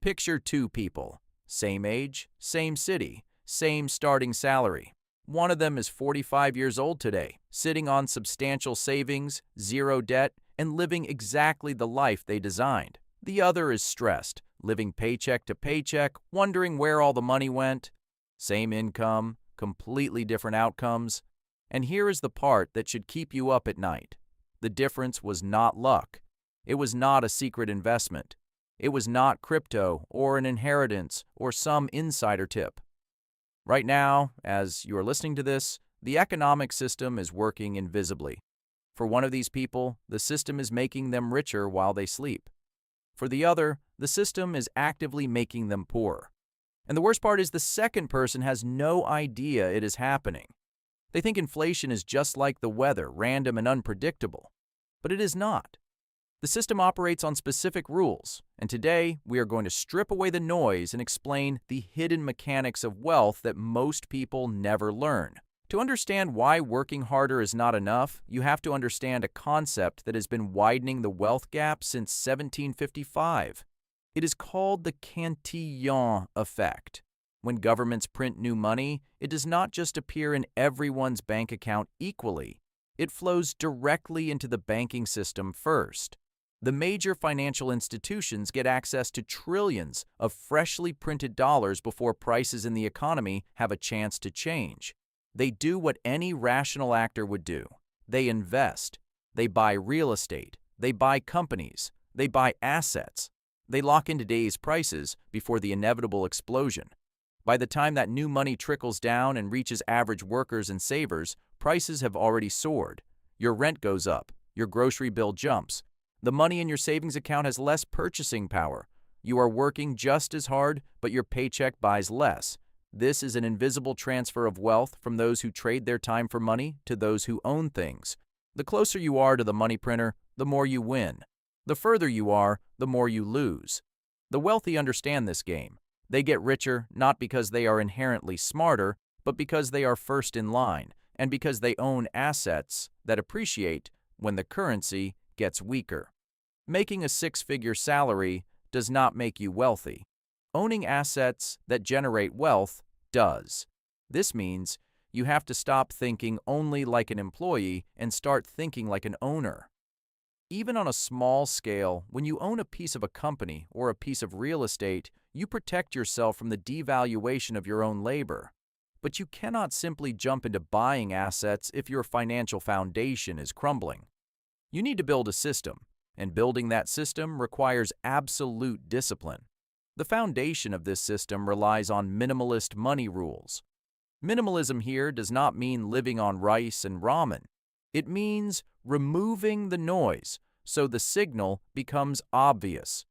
Picture two people, same age, same city, same starting salary. One of them is 45 years old today, sitting on substantial savings, zero debt, and living exactly the life they designed. The other is stressed, living paycheck to paycheck, wondering where all the money went. Same income, completely different outcomes. And here is the part that should keep you up at night. The difference was not luck. It was not a secret investment. It was not crypto or an inheritance or some insider tip. Right now, as you are listening to this, the economic system is working invisibly. For one of these people, the system is making them richer while they sleep. For the other, the system is actively making them poorer. And the worst part is the second person has no idea it is happening. They think inflation is just like the weather, random and unpredictable. But it is not. The system operates on specific rules, and today we are going to strip away the noise and explain the hidden mechanics of wealth that most people never learn. To understand why working harder is not enough, you have to understand a concept that has been widening the wealth gap since 1755. It is called the Cantillon effect. When governments print new money, it does not just appear in everyone's bank account equally. It flows directly into the banking system first. The major financial institutions get access to trillions of freshly printed dollars before prices in the economy have a chance to change. They do what any rational actor would do. They invest. They buy real estate. They buy companies. They buy assets. They lock in today's prices before the inevitable explosion. By the time that new money trickles down and reaches average workers and savers, prices have already soared. Your rent goes up. Your grocery bill jumps. The money in your savings account has less purchasing power. You are working just as hard, but your paycheck buys less. This is an invisible transfer of wealth from those who trade their time for money to those who own things. The closer you are to the money printer, the more you win. The further you are, the more you lose. The wealthy understand this game. They get richer not because they are inherently smarter, but because they are first in line, and because they own assets that appreciate when the currency gets weaker. Making a six-figure salary does not make you wealthy. Owning assets that generate wealth does. This means you have to stop thinking only like an employee and start thinking like an owner. Even on a small scale, when you own a piece of a company or a piece of real estate, you protect yourself from the devaluation of your own labor. But you cannot simply jump into buying assets if your financial foundation is crumbling. You need to build a system, and building that system requires absolute discipline. The foundation of this system relies on minimalist money rules. Minimalism here does not mean living on rice and ramen. It means removing the noise so the signal becomes obvious.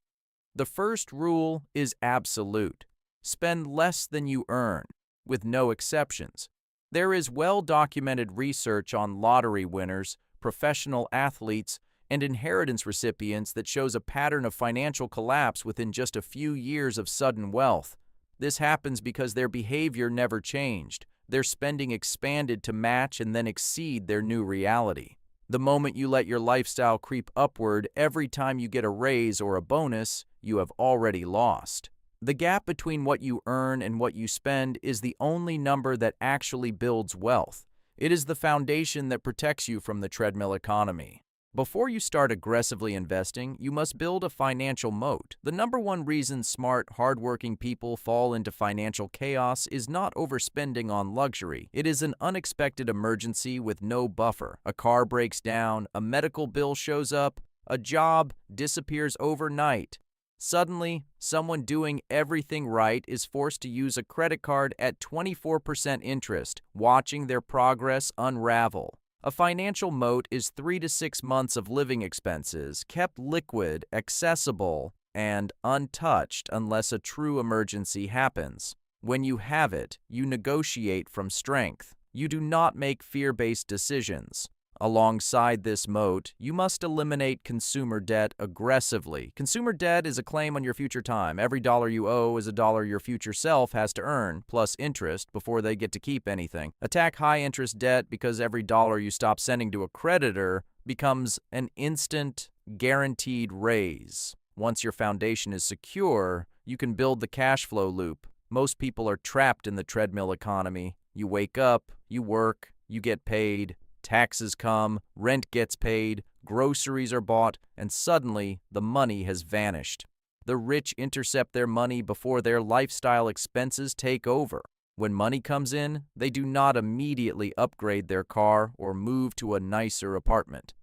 The first rule is absolute. Spend less than you earn, with no exceptions. There is well-documented research on lottery winners, professional athletes, and inheritance recipients that shows a pattern of financial collapse within just a few years of sudden wealth. This happens because their behavior never changed. Their spending expanded to match and then exceed their new reality. The moment you let your lifestyle creep upward every time you get a raise or a bonus, you have already lost. The gap between what you earn and what you spend is the only number that actually builds wealth. It is the foundation that protects you from the treadmill economy. Before you start aggressively investing, you must build a financial moat. The number one reason smart, hardworking people fall into financial chaos is not overspending on luxury. It is an unexpected emergency with no buffer. A car breaks down, a medical bill shows up, a job disappears overnight. Suddenly, someone doing everything right is forced to use a credit card at 24% interest, watching their progress unravel. A financial moat is 3 to 6 months of living expenses, kept liquid, accessible, and untouched unless a true emergency happens. When you have it, you negotiate from strength. You do not make fear-based decisions. Alongside this moat, you must eliminate consumer debt aggressively. Consumer debt is a claim on your future time. Every dollar you owe is a dollar your future self has to earn, plus interest, before they get to keep anything. Attack high-interest debt because every dollar you stop sending to a creditor becomes an instant, guaranteed raise. Once your foundation is secure, you can build the cash flow loop. Most people are trapped in the treadmill economy. You wake up, you work, you get paid, taxes come, rent gets paid, groceries are bought, and suddenly the money has vanished. The rich intercept their money before their lifestyle expenses take over. When money comes in, they do not immediately upgrade their car or move to a nicer apartment.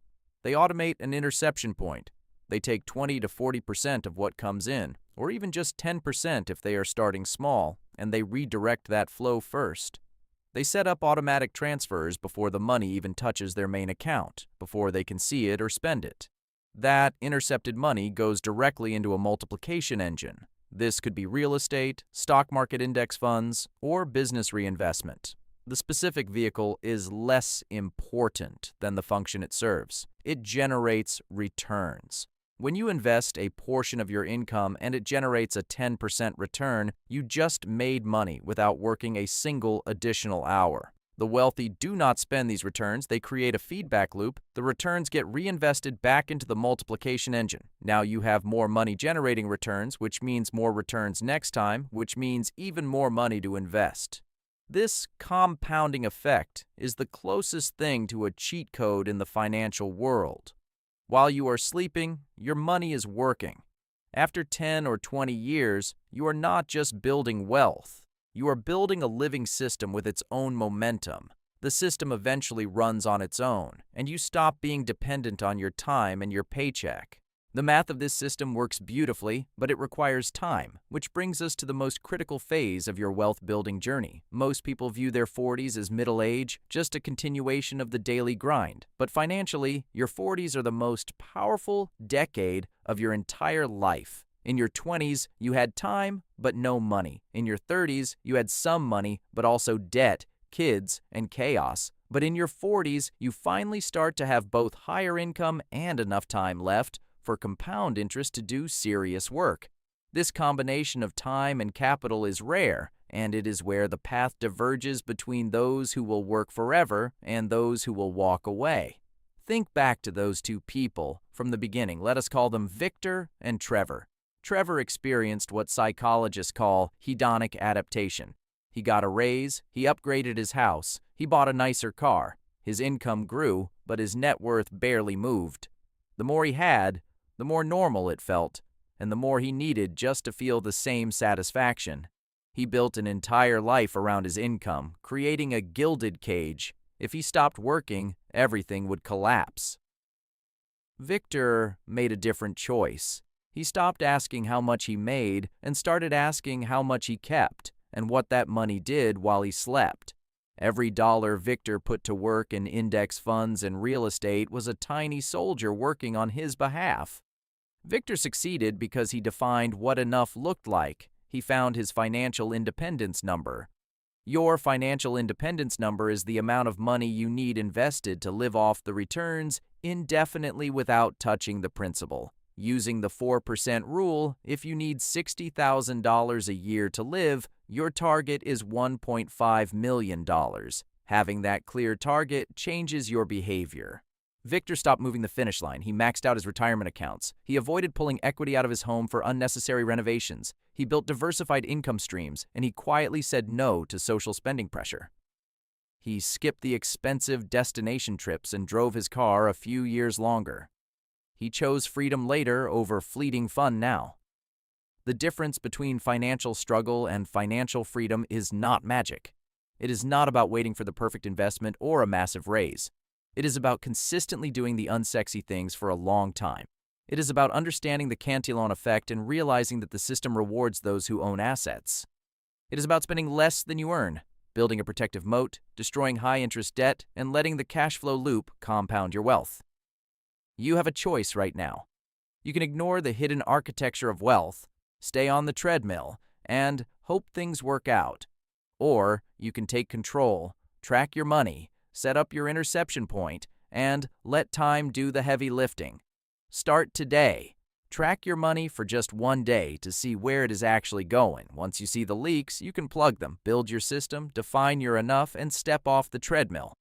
They automate an interception point. They take 20 to 40% of what comes in, or even just 10% if they are starting small, and they redirect that flow first. They set up automatic transfers before the money even touches their main account, before they can see it or spend it. That intercepted money goes directly into a multiplication engine. This could be real estate, stock market index funds, or business reinvestment. The specific vehicle is less important than the function it serves. It generates returns. When you invest a portion of your income and it generates a 10% return, you just made money without working a single additional hour. The wealthy do not spend these returns. They create a feedback loop. The returns get reinvested back into the multiplication engine. Now you have more money generating returns, which means more returns next time, which means even more money to invest. This compounding effect is the closest thing to a cheat code in the financial world. While you are sleeping, your money is working. After 10 or 20 years, you are not just building wealth. You are building a living system with its own momentum. The system eventually runs on its own, and you stop being dependent on your time and your paycheck. The math of this system works beautifully, but it requires time, which brings us to the most critical phase of your wealth-building journey. Most people view their 40s as middle age, just a continuation of the daily grind. But financially, your 40s are the most powerful decade of your entire life. In your 20s, you had time, but no money. In your 30s, you had some money, but also debt, kids, and chaos. But in your 40s, you finally start to have both higher income and enough time left for compound interest to do serious work. This combination of time and capital is rare, and it is where the path diverges between those who will work forever and those who will walk away. Think back to those two people from the beginning. Let us call them Victor and Trevor. Trevor experienced what psychologists call hedonic adaptation. He got a raise, he upgraded his house, he bought a nicer car. His income grew, but his net worth barely moved. The more he had, the more normal it felt, and the more he needed just to feel the same satisfaction. He built an entire life around his income, creating a gilded cage. If he stopped working, everything would collapse. Victor made a different choice. He stopped asking how much he made and started asking how much he kept and what that money did while he slept. Every dollar Victor put to work in index funds and real estate was a tiny soldier working on his behalf. Victor succeeded because he defined what enough looked like. He found his financial independence number. Your financial independence number is the amount of money you need invested to live off the returns indefinitely without touching the principal. Using the 4% rule, if you need $60,000 a year to live, your target is $1.5 million. Having that clear target changes your behavior. Victor stopped moving the finish line. He maxed out his retirement accounts. He avoided pulling equity out of his home for unnecessary renovations. He built diversified income streams, and he quietly said no to social spending pressure. He skipped the expensive destination trips and drove his car a few years longer. He chose freedom later over fleeting fun now. The difference between financial struggle and financial freedom is not magic. It is not about waiting for the perfect investment or a massive raise. It is about consistently doing the unsexy things for a long time. It is about understanding the Cantillon effect and realizing that the system rewards those who own assets. It is about spending less than you earn, building a protective moat, destroying high-interest debt, and letting the cash flow loop compound your wealth. You have a choice right now. You can ignore the hidden architecture of wealth, stay on the treadmill, and hope things work out. Or you can take control, track your money, set up your interception point, and let time do the heavy lifting. Start today. Track your money for just one day to see where it is actually going. Once you see the leaks, you can plug them, build your system, define your enough, and step off the treadmill.